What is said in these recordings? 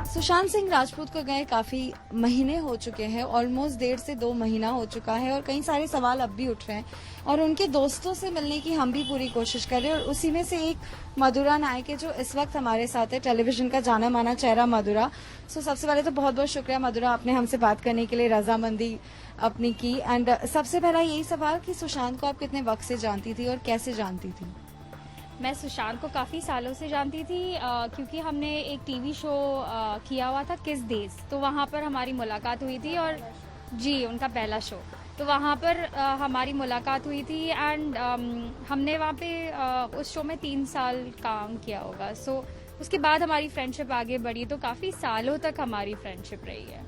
सुशांत सिंह राजपूत को गए काफी महीने हो चुके हैं, ऑलमोस्ट 1.5 से 2 महीना हो चुका है और कई सारे सवाल अब भी उठ रहे हैं और उनके दोस्तों से मिलने की हम भी पूरी कोशिश कर रहे हैं। और उसी में से एक मधुरा नायक है जो इस वक्त हमारे साथ है, टेलीविजन का जाना माना चेहरा मधुरा। सबसे पहले तो बहुत बहुत शुक्रिया मधुरा, आपने हमसे बात करने के लिए रजामंदी अपनी की। एंड सबसे पहला यही सवाल कि सुशांत को आप कितने वक्त से जानती थी और कैसे जानती थी? मैं सुशांत को काफ़ी सालों से जानती थी क्योंकि हमने एक टीवी शो किया हुआ था किस देश, तो वहाँ पर हमारी मुलाकात हुई थी। और जी, उनका पहला शो, तो वहाँ पर हमारी मुलाकात हुई थी। एंड हमने वहाँ पे उस शो में 3 साल काम किया होगा। उसके बाद हमारी फ्रेंडशिप आगे बढ़ी, तो काफ़ी सालों तक हमारी फ्रेंडशिप रही है।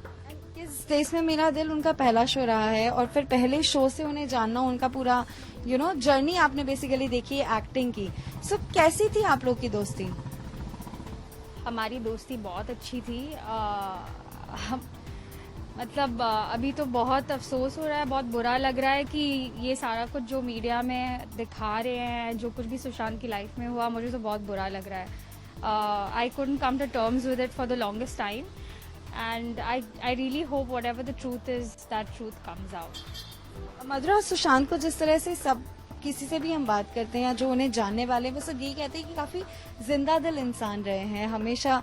किस देश में मेरा दिल उनका पहला शो रहा है और फिर पहले शो से उन्हें जानना, उनका पूरा जर्नी आपने बेसिकली देखी है एक्टिंग की। कैसी थी आप लोग की दोस्ती? हमारी दोस्ती बहुत अच्छी थी। मतलब अभी तो बहुत अफसोस हो रहा है, बहुत बुरा लग रहा है कि ये सारा कुछ जो मीडिया में दिखा रहे हैं, जो कुछ भी सुशांत की लाइफ में हुआ, मुझे तो बहुत बुरा लग रहा है। I couldn't come to terms with it for the longest time and I really hope whatever the truth is, that truth comes out. मधुरा, सुशांत को जिस तरह से सब किसी से भी हम बात करते हैं या जो उन्हें जानने वाले हैं, वो सब यही कहते हैं कि काफी जिंदा दिल इंसान रहे हैं हमेशा।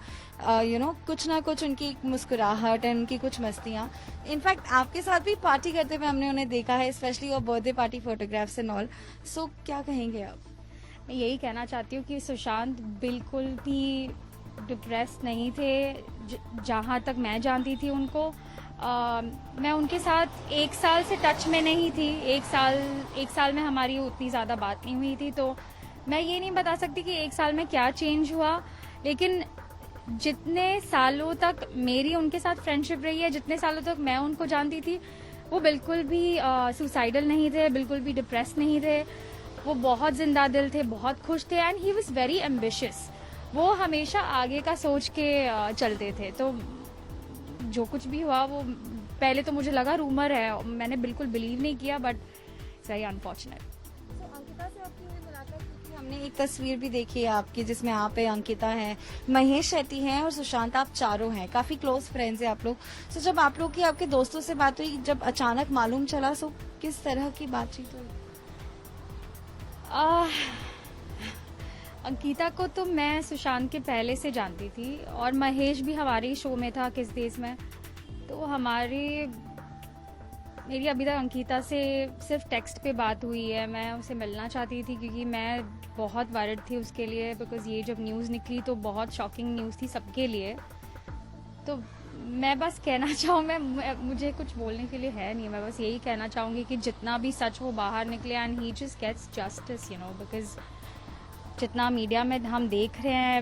कुछ ना कुछ उनकी एक मुस्कुराहट है, उनकी कुछ मस्तियां। इनफैक्ट आपके साथ भी पार्टी करते हुए हमने उन्हें देखा है, स्पेशली और birthday party photographs and all. क्या कहेंगे आप? मैं यही कहना चाहती हूँ कि सुशांत बिल्कुल भी डिप्रेस नहीं थे। जहाँ तक मैं जानती थी उनको, मैं उनके साथ 1 साल से टच में नहीं थी। एक साल में हमारी उतनी ज़्यादा बात नहीं हुई थी, तो मैं ये नहीं बता सकती कि 1 साल में क्या चेंज हुआ। लेकिन जितने सालों तक मेरी उनके साथ फ्रेंडशिप रही है, जितने सालों तक मैं उनको जानती थी, वो बिल्कुल भी सुसाइडल नहीं थे, बिल्कुल भी डिप्रेस नहीं थे। वो बहुत जिंदा दिल थे, बहुत खुश थे। And he was very ambitious. वो हमेशा आगे का सोच के चलते थे। तो जो कुछ भी हुआ, वो पहले तो मुझे लगा रूमर है, मैंने बिल्कुल बिलीव नहीं किया, but it's very unfortunate. Ankita से आपकी हुई मुलाकात की, हमने एक तस्वीर भी देखी है आपकी जिसमें आप है, अंकिता है, महेश शेट्टी हैं और सुशांत, आप चारों हैं, काफी क्लोज फ्रेंड्स हैं आप लोग। जब आप लोग की आपके दोस्तों से बात हुई, जब अचानक मालूम चला, किस तरह की बातचीत हुई? अंकिता को तो मैं सुशांत के पहले से जानती थी और महेश भी हमारे शो में था किस देश में। तो मेरी अभी तक अंकिता से सिर्फ टेक्स्ट पे बात हुई है। मैं उसे मिलना चाहती थी क्योंकि मैं बहुत वरिड थी उसके लिए, बिकॉज ये जब न्यूज़ निकली तो बहुत शॉकिंग न्यूज़ थी सबके लिए। तो मैं बस कहना चाहूँ, मुझे कुछ बोलने के लिए है नहीं, मैं बस यही कहना चाहूँगी कि जितना भी सच वो बाहर निकले and he just gets justice, because जितना मीडिया में हम देख रहे हैं,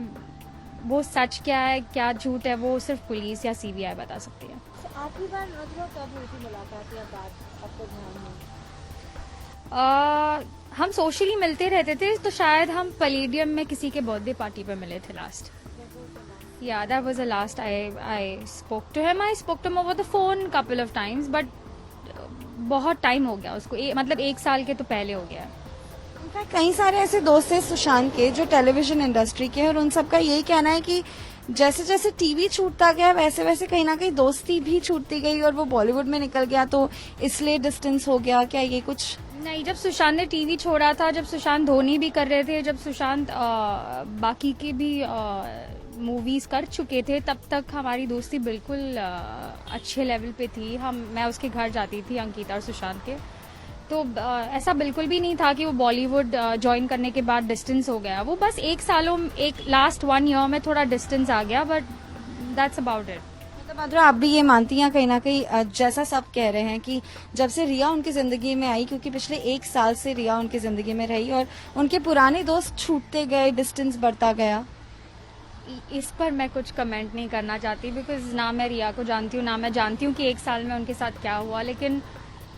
वो सच क्या है क्या झूठ है, वो सिर्फ पुलिस या सीबीआई बता सकती है। आखिरी बार मधुरा कब हुई थी मुलाकात या बात, आपको ध्यान है? हम सोशली मिलते रहते थे, तो शायद हम पैलेडियम में किसी के बर्थडे पार्टी पे मिले थे last. Yeah, that was the last I spoke to him. I spoke to him over the phone couple of times, but बहुत टाइम हो गया उसको, मतलब 1 साल के तो पहले हो गया। कई सारे ऐसे दोस्त हैं सुशांत के जो टेलीविजन इंडस्ट्री के हैं और उन सबका यही कहना है कि जैसे जैसे टीवी छूटता गया, वैसे वैसे कहीं ना कहीं दोस्ती भी छूटती गई और वो बॉलीवुड में निकल गया, तो इसलिए डिस्टेंस हो गया। क्या ये कुछ नहीं, जब सुशांत ने टीवी छोड़ा था, जब सुशांत धोनी भी कर रहे थे, जब सुशांत बाकी की भी मूवीज कर चुके थे, तब तक हमारी दोस्ती बिल्कुल अच्छे लेवल पे थी। मैं उसके घर जाती थी, अंकिता और सुशांत के, तो ऐसा बिल्कुल भी नहीं था कि वो बॉलीवुड ज्वाइन करने के बाद डिस्टेंस हो गया। वो बस लास्ट 1 ईयर में थोड़ा डिस्टेंस आ गया, बट दैट्स अबाउट इट। मतलब मधुरा, आप भी ये मानती हैं कहीं ना कहीं, जैसा सब कह रहे हैं कि जब से रिया उनकी जिंदगी में आई, क्योंकि पिछले 1 साल से रिया उनकी जिंदगी में रही और उनके पुराने दोस्त छूटते गए, डिस्टेंस बढ़ता गया? इस पर मैं कुछ कमेंट नहीं करना चाहती, बिकॉज ना मैं रिया को जानती हूँ, ना मैं जानती हूँ कि 1 साल में उनके साथ क्या हुआ। लेकिन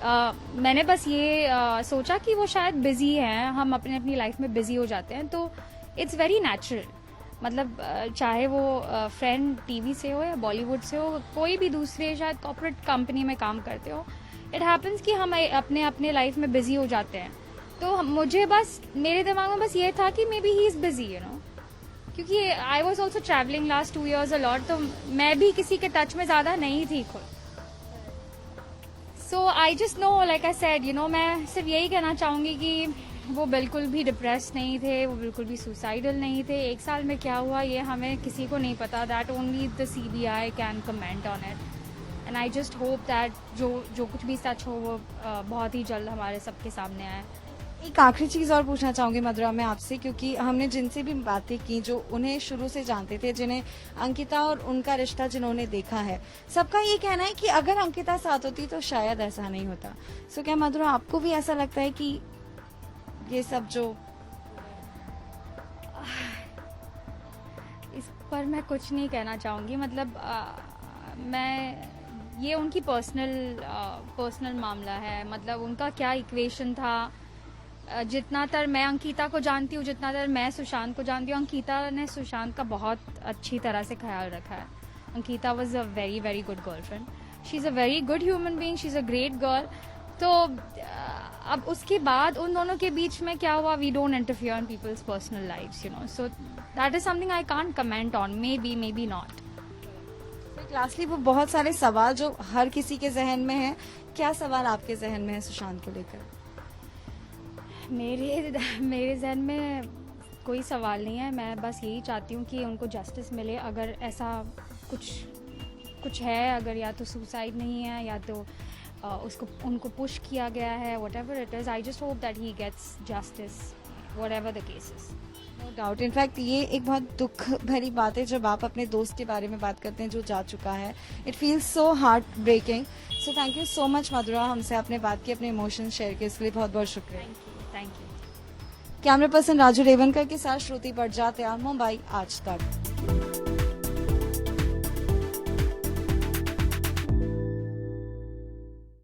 मैंने बस ये सोचा कि वो शायद बिजी हैं, हम अपनी लाइफ में बिजी हो जाते हैं, तो इट्स वेरी नेचुरल। मतलब चाहे वो फ्रेंड टीवी से हो या बॉलीवुड से हो, कोई भी दूसरे शायद कॉर्पोरेट कंपनी में काम करते हो, इट हैपन्स कि हम अपने लाइफ में बिजी हो जाते हैं। तो मुझे बस, मेरे दिमाग में बस ये था कि maybe he is busy, क्योंकि I was also travelling last 2 years a lot, तो मैं भी किसी के टच में ज़्यादा नहीं थी खुद. So I just no, like I said, you know, मैं सिर्फ यही कहना चाहूँगी कि वो बिल्कुल भी डिप्रेस नहीं थे, वो बिल्कुल भी सुसाइडल नहीं थे. 1 साल में क्या हुआ ये हमें किसी को नहीं पता. That only the CBI can comment on it. And I just hope that जो कुछ भी सच हो वो बहुत ही जल्द हमारे सबके सामने आए. एक आखिरी चीज और पूछना चाहूंगी मधुरा मैं आपसे, क्योंकि हमने जिनसे भी बातें की जो उन्हें शुरू से जानते थे, जिन्हें अंकिता और उनका रिश्ता जिन्होंने देखा है, सबका ये कहना है कि अगर अंकिता साथ होती तो शायद ऐसा नहीं होता. सो क्या मधुरा आपको भी ऐसा लगता है कि ये सब जो इस पर मैं कुछ नहीं कहना चाहूँगी. मतलब मैं, ये उनकी पर्सनल मामला है. मतलब उनका क्या इक्वेशन था, जितना तर मैं अंकिता को जानती हूँ, जितना तर मैं सुशांत को जानती हूँ, अंकिता ने सुशांत का बहुत अच्छी तरह से ख्याल रखा है. Ankita was a very very good girlfriend. She is a very good human being, she is a great girl. तो अब उसके बाद उन दोनों के बीच में क्या हुआ, we don't interfere in people's personal lives, you know. So that is something I can't comment on. Maybe not. Lastly वो बहुत सारे सवाल जो हर किसी के जहन में है, क्या सवाल आपके जहन में है सुशांत को लेकर? मेरे जहन में कोई सवाल नहीं है. मैं बस यही चाहती हूँ कि उनको जस्टिस मिले. अगर ऐसा कुछ है, अगर या तो सुसाइड नहीं है या तो उनको पुश किया गया है, whatever it is, I just hope that he gets justice whatever the case is. No doubt. In fact ये एक बहुत दुख भरी बात है जब आप अपने दोस्त के बारे में बात करते हैं जो जा चुका है. It feels so heart breaking. So thank you so much Madhura, हमसे आपने बात की, अपने इमोशंस शेयर किए, इसके लिए बहुत बहुत शुक्रिया. Thank you. Camera person Raju Revankar के साथ श्रुति बड़जात्या, मुंबई आज तक.